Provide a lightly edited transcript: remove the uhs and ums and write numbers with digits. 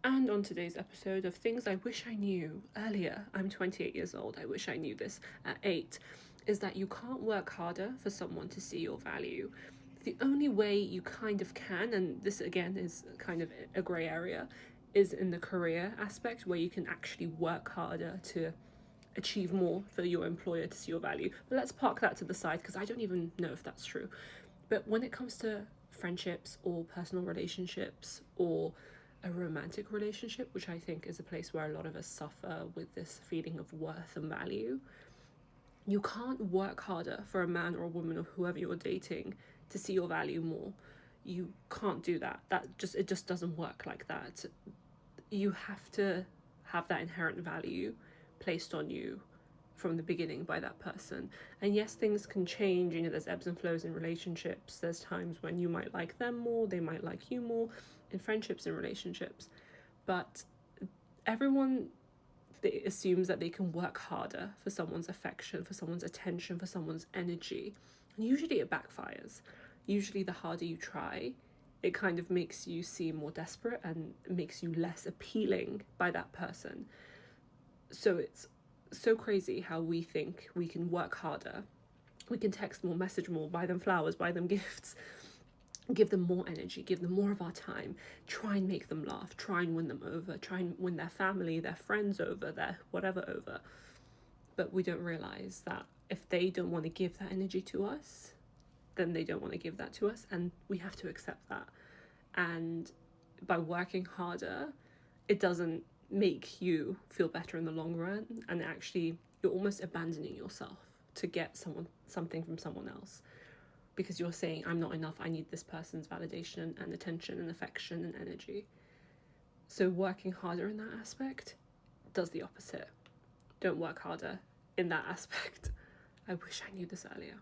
And on today's episode of things I wish I knew earlier, I'm 28 years old, I wish I knew this at 8, is that you can't work harder for someone to see your value. The only way you kind of can, and this again is kind of a grey area, is in the career aspect where you can actually work harder to achieve more for your employer to see your value. But let's park that to the side because I don't even know if that's true. But when it comes to friendships or personal relationships or a romantic relationship, which I think is a place where a lot of us suffer with this feeling of worth and value, you can't work harder for a man or a woman or whoever you're dating to see your value more. You can't do that. It just doesn't work like that. You have to have that inherent value placed on you from the beginning by that person. And yes, things can change, there's ebbs and flows in relationships. There's times when you might like them more, they might like you more, in friendships and relationships. But everyone assumes that they can work harder for someone's affection, for someone's attention, for someone's energy. And usually it backfires. Usually the harder you try, it kind of makes you seem more desperate and makes you less appealing by that person. So it's so crazy how we think we can work harder. We can text more, message more, buy them flowers, buy them gifts, give them more energy, give them more of our time, try and make them laugh, try and win them over, try and win their family, their friends over, their whatever over. But we don't realize that if they don't want to give that energy to us, then they don't want to give that to us, and we have to accept that. And by working harder, it doesn't make you feel better in the long run, and actually you're almost abandoning yourself to get something from someone else, because you're saying, I'm not enough, I need this person's validation and attention and affection and energy. So working harder in that aspect does the opposite. Don't work harder in that aspect. I wish I knew this earlier.